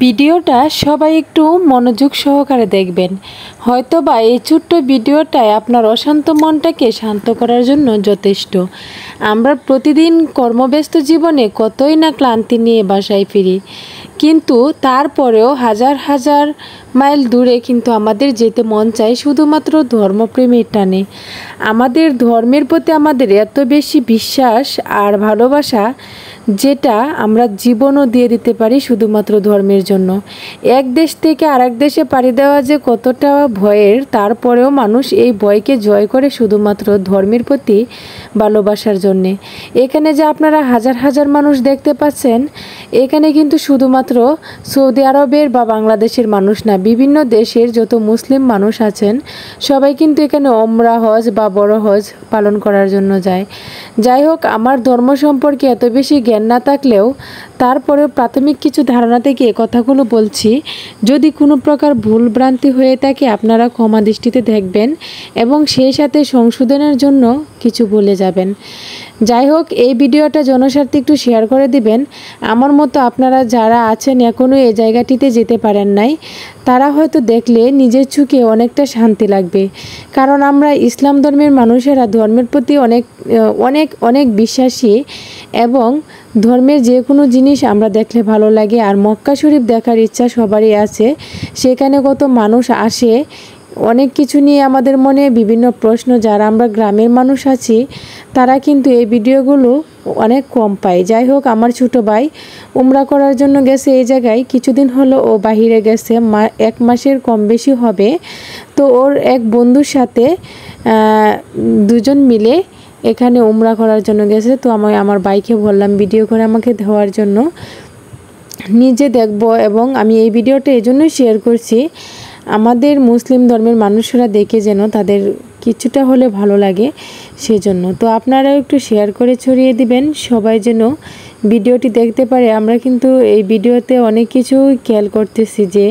ভিডিওটা সবাই একটু মনোযোগ সহকারে দেখবেন। হয়তোবা এই ছোট্ট ভিডিওটাই আপনার অশান্ত মনটাকে শান্ত করার জন্য যথেষ্ট। আমরা প্রতিদিন কর্মব্যস্ত জীবনে কতই না ক্লান্তি নিয়ে বাসায় ফিরি, কিন্তু তারপরেও হাজার হাজার মাইল দূরে কিন্তু আমাদের যেতে মন চায় শুধুমাত্র ধর্মপ্রেমের টানে। আমাদের ধর্মের প্রতি আমাদের এত বেশি বিশ্বাস আর ভালোবাসা, যেটা আমরা জীবনও দিয়ে দিতে পারি শুধুমাত্র ধর্মের জন্য। এক দেশ থেকে আরেক দেশে পাড়ি দেওয়া যে কতটা ভয়ের, তারপরেও মানুষ এই ভয়কে জয় করে শুধুমাত্র ধর্মের প্রতি ভালোবাসার জন্যে। এখানে যে আপনারা হাজার হাজার মানুষ দেখতে পাচ্ছেন, এখানে কিন্তু শুধুমাত্র সৌদি আরবের বা বাংলাদেশের মানুষ না, বিভিন্ন দেশের যত মুসলিম মানুষ আছেন সবাই কিন্তু এখানে ওমরা হজ বা বড় হজ পালন করার জন্য যায়। যাই হোক, আমার ধর্ম সম্পর্কে এত বেশি জ্ঞান না থাকলেও তারপরেও প্রাথমিক কিছু ধারণা থেকে কথাগুলো বলছি। যদি কোনো প্রকার ভুল ভ্রান্তি হয়ে থাকে আপনারা ক্ষমা দৃষ্টিতে দেখবেন এবং সেই সাথে সংশোধনের জন্য কিছু বলে যাবেন। যাই হোক, এই ভিডিওটা জনস্বার্থে একটু শেয়ার করে দিবেন। আমার মতো আপনারা যারা আছেন এখনও এই জায়গাটিতে যেতে পারেন নাই, তারা হয়তো দেখলে নিজের চোখে অনেকটা শান্তি লাগবে। কারণ আমরা ইসলাম ধর্মের মানুষেরা ধর্মের প্রতি অনেক অনেক অনেক বিশ্বাসী এবং ধর্মের যে কোনো জিনিস আমরা দেখলে ভালো লাগে। আর মক্কা শরীফ দেখার ইচ্ছা সবারই আছে। সেখানে কত মানুষ আসে, অনেক কিছু নিয়ে আমাদের মনে বিভিন্ন প্রশ্ন। যারা আমরা গ্রামের মানুষ আছি তারা কিন্তু এই ভিডিওগুলো অনেক কম পায়। যাই হোক, আমার ছোটো ভাই উমরা করার জন্য গেছে এই জায়গায়, কিছুদিন হলো ও বাহিরে গেছে, 1 মাসের কম বেশি হবে। তো ওর এক বন্ধুর সাথে দুজন মিলে এখানে উমরা করার জন্য গেছে। তো আমি আমার ভাইকে বললাম ভিডিও করে আমাকে দেওয়ার জন্য, নিজে দেখব। এবং আমি এই ভিডিওটা এই জন্যই শেয়ার করছি, আমাদের মুসলিম ধর্মের মানুষরা দেখে যেন তাদের কিছুটা হলে ভালো লাগে সেজন্য। তো আপনারাও একটু শেয়ার করে ছড়িয়ে দিবেন, সবাই যেন ভিডিওটি দেখতে পারে। আমরা কিন্তু এই ভিডিওতে অনেক কিছু খেয়াল করতেছি যে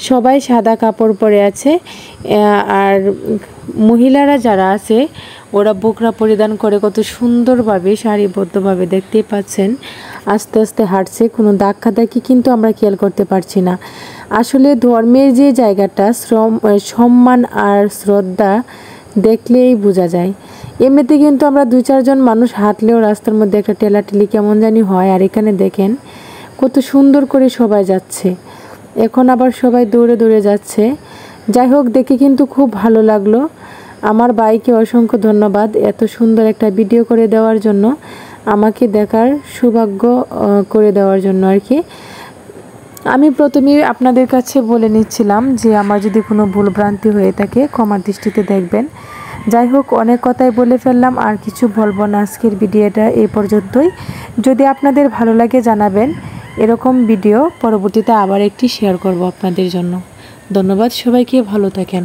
সবাই সাদা কাপড় পরে আছে, আর মহিলারা যারা আছে ওরা বোকরা পরিধান করে কত সুন্দরভাবে সারিবদ্ধভাবে দেখতেই পাচ্ছেন আস্তে আস্তে হাঁটছে। কোনো ধাক্কাধাক্কি কিন্তু আমরা খেয়াল করতে পারছি না। আসলে ধর্মের যে জায়গাটা সম্মান আর শ্রদ্ধা দেখলেই বোঝা যায়। এমনিতে কিন্তু আমরা 2-4 জন মানুষ হাঁটলেও রাস্তার মধ্যে একটা ঠেলাঠেলি কেমন জানি হয়। আর এখানে দেখেন কত সুন্দর করে সবাই যাচ্ছে, এখন আবার সবাই দৌড়ে দৌড়ে যাচ্ছে। যাই হোক, দেখে কিন্তু খুব ভালো লাগলো। আমার ভাইকে অসংখ্য ধন্যবাদ এত সুন্দর একটা ভিডিও করে দেওয়ার জন্য, আমাকে দেখার সৌভাগ্য করে দেওয়ার জন্য আর কি। আমি প্রথমেই আপনাদের কাছে বলে নিচ্ছিলাম যে আমার যদি কোনো ভুলভ্রান্তি হয়ে থাকে ক্ষমার দৃষ্টিতে দেখবেন। যাই হোক, অনেক কথাই বলে ফেললাম, আর কিছু বলবো না। আজকের ভিডিওটা এই পর্যন্তই। যদি আপনাদের ভালো লাগে জানাবেন, এরকম ভিডিও পরবর্তীতে আবার একটি শেয়ার করব আপনাদের জন্য। ধন্যবাদ সবাইকে, ভালো থাকেন।